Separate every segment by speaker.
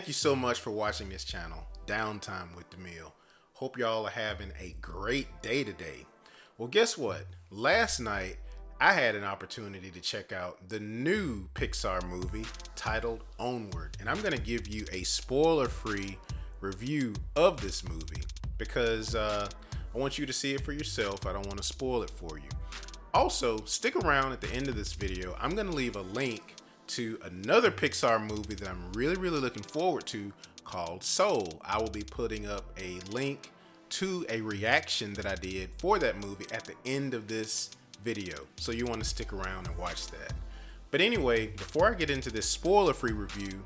Speaker 1: you so much for watching this channel, Downtime with Demille. Hope y'all are having a great day today. Well, guess what? Last night, I had an opportunity to check out the new Pixar movie titled Onward. And I'm going to give you a spoiler-free review of this movie because I want you to see it for yourself. I don't want to spoil it for you. Also, stick around at the end of this video. I'm going to leave a link to another Pixar movie that I'm really looking forward to called Soul. I will be putting up a link to a reaction that I did for that movie at the end of this video. So you want to stick around and watch that. But anyway, before I get into this spoiler-free review,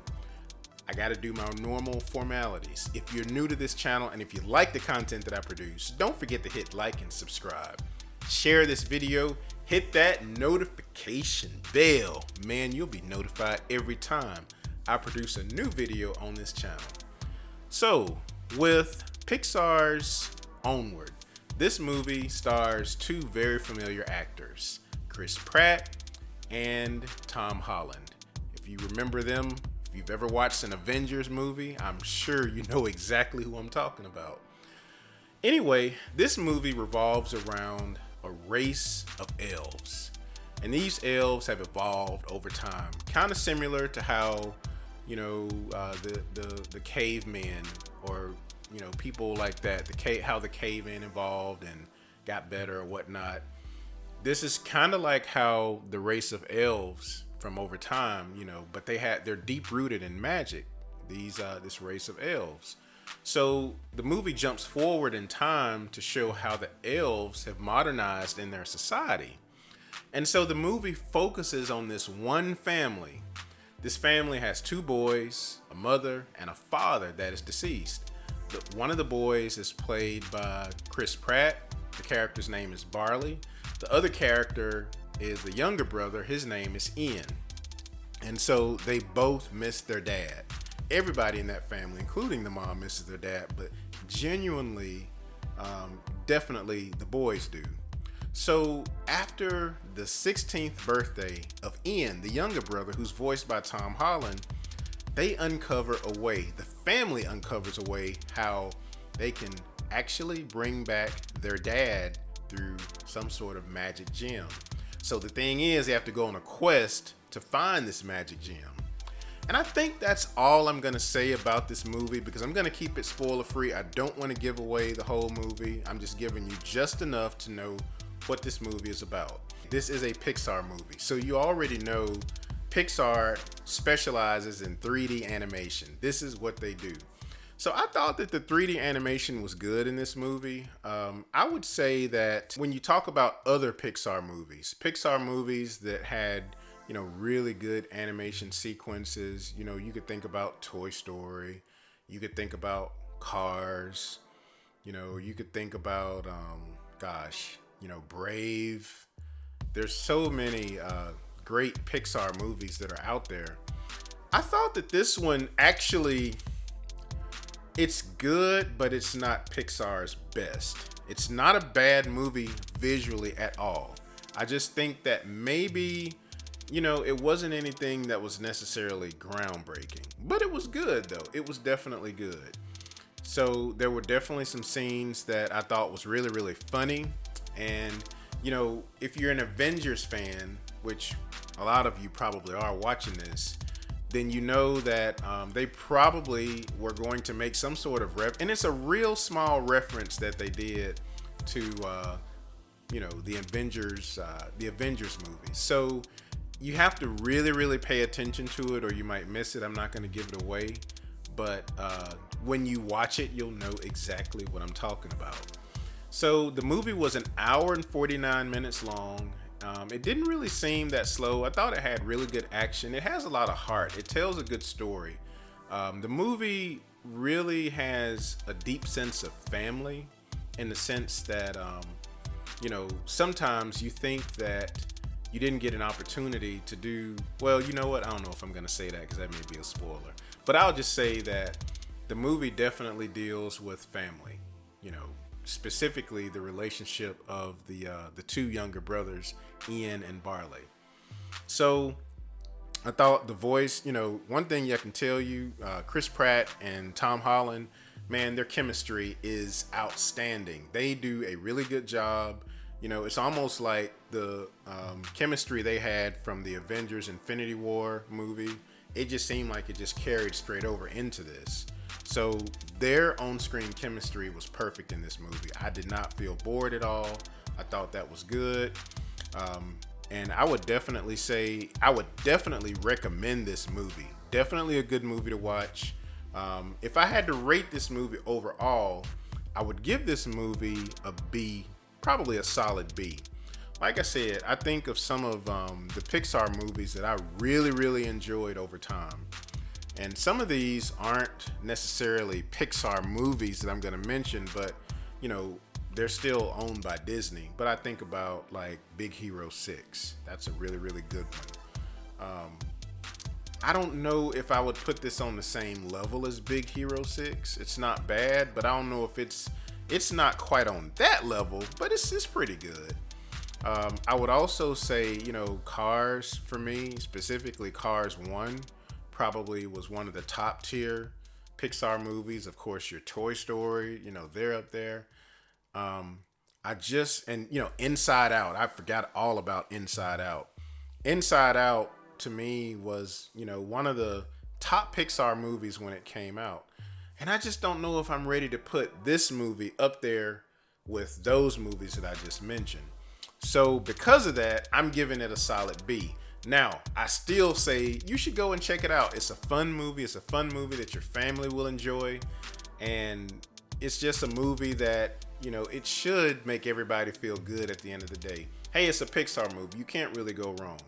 Speaker 1: I got to do my normal formalities. If you're new to this channel and if you like the content that I produce, don't forget to hit like and subscribe. Share this video, hit that notification bell. Man, you'll be notified every time I produce a new video on this channel. So, with Pixar's Onward, this movie stars two very familiar actors, Chris Pratt and Tom Holland. If you remember them, if you've ever watched an Avengers movie, I'm sure you know exactly who I'm talking about. Anyway, this movie revolves around a race of elves, and these elves have evolved over time, kind of similar to how the cavemen, or people like that, how the cavemen evolved and got better or whatnot. This is kind of like how the race of elves from over time, but they're deep rooted in magic, this race of elves. So the movie jumps forward in time to show how the elves have modernized in their society. And so the movie focuses on this one family. This family has two boys, a mother, and a father that is deceased. One of the boys is played by Chris Pratt. The character's name is Barley. The other character is the younger brother. His name is Ian. And so they both miss their dad. Everybody in that family, including the mom, misses their dad, but genuinely, definitely the boys do. So after the 16th birthday of Ian, the younger brother, who's voiced by Tom Holland, they uncover a way, the family uncovers a way how they can actually bring back their dad through some sort of magic gem. So the thing is, they have to go on a quest to find this magic gem. And I think that's all I'm going to say about this movie, because I'm going to keep it spoiler free. I don't want to give away the whole movie. I'm just giving you just enough to know what this movie is about. This is a Pixar movie, so you already know Pixar specializes in 3D animation. This is what they do. So I thought that the 3D animation was good in this movie. I would say that when you talk about other Pixar movies that had really good animation sequences. You could think about Toy Story. You could think about Cars. You could think about, Brave. There's so many great Pixar movies that are out there. I thought that this one actually, it's good, but it's not Pixar's best. It's not a bad movie visually at all. I just think that maybe it wasn't anything that was necessarily groundbreaking, but it was good though. It was definitely good. So there were definitely some scenes that I thought was really funny. And, if you're an Avengers fan, which a lot of you probably are watching this, then you know that they probably were going to make some sort of and it's a real small reference that they did to, the Avengers movie. So you have to really pay attention to it, or you might miss it. I'm not going to give it away, but when you watch it, you'll know exactly what I'm talking about. So the movie was an hour and 49 minutes long. It didn't really seem that slow. I thought it had really good action. It has a lot of heart. It tells a good story. The movie really has a deep sense of family, in the sense that, sometimes you think that you didn't get an opportunity to do, well, you know what? I don't know if I'm going to say that because that may be a spoiler. But I'll just say that the movie definitely deals with family, specifically the relationship of the two younger brothers, Ian and Barley. So I thought the voice, one thing I can tell you, Chris Pratt and Tom Holland, man, their chemistry is outstanding. They do a really good job. It's almost like the chemistry they had from the Avengers Infinity War movie. It just seemed like it just carried straight over into this. So their on-screen chemistry was perfect in this movie. I did not feel bored at all. I thought that was good. And I would definitely recommend this movie. Definitely a good movie to watch. If I had to rate this movie overall, I would give this movie a B, probably a solid B. Like I said, I think of some of the Pixar movies that I really, really enjoyed over time. And some of these aren't necessarily Pixar movies that I'm going to mention, but, they're still owned by Disney. But I think about like Big Hero 6. That's a really, really good one. I don't know if I would put this on the same level as Big Hero 6. It's not bad, but I don't know if it's not quite on that level, but it's pretty good. I would also say, Cars for me, specifically Cars 1, probably was one of the top tier Pixar movies. Of course, your Toy Story, they're up there. Inside Out, I forgot all about Inside Out. Inside Out to me was, one of the top Pixar movies when it came out. And I just don't know if I'm ready to put this movie up there with those movies that I just mentioned. So because of that, I'm giving it a solid B. Now, I still say you should go and check it out. It's a fun movie. It's a fun movie that your family will enjoy. And it's just a movie that, it should make everybody feel good at the end of the day. Hey, it's a Pixar movie. You can't really go wrong.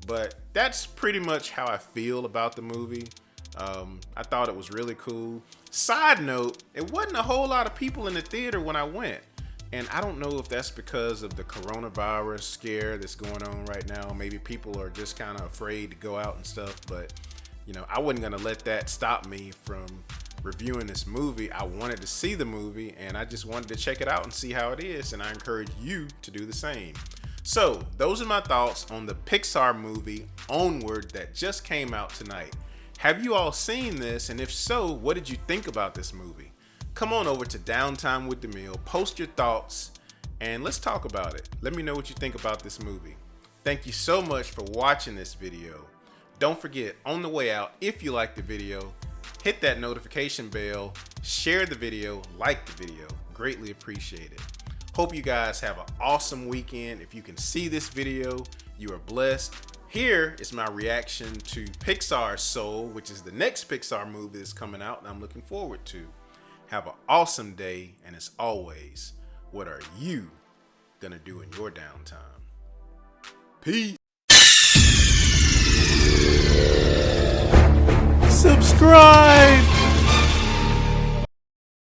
Speaker 1: But that's pretty much how I feel about the movie. I thought it was really cool. Side note, it wasn't a whole lot of people in the theater when I went. And I don't know if that's because of the coronavirus scare that's going on right now. Maybe people are just kind of afraid to go out and stuff. But, I wasn't going to let that stop me from reviewing this movie. I wanted to see the movie and I just wanted to check it out and see how it is. And I encourage you to do the same. So those are my thoughts on the Pixar movie Onward that just came out tonight. Have you all seen this? And if so, what did you think about this movie? Come on over to Downtime with DeMille, post your thoughts, and let's talk about it. Let me know what you think about this movie. Thank you so much for watching this video. Don't forget, on the way out, if you like the video, hit that notification bell, share the video, like the video. Greatly appreciate it. Hope you guys have an awesome weekend. If you can see this video, you are blessed. Here is my reaction to Pixar's Soul, which is the next Pixar movie that's coming out and I'm looking forward to. Have an awesome day, and as always, what are you gonna do in your downtime? Peace. Subscribe.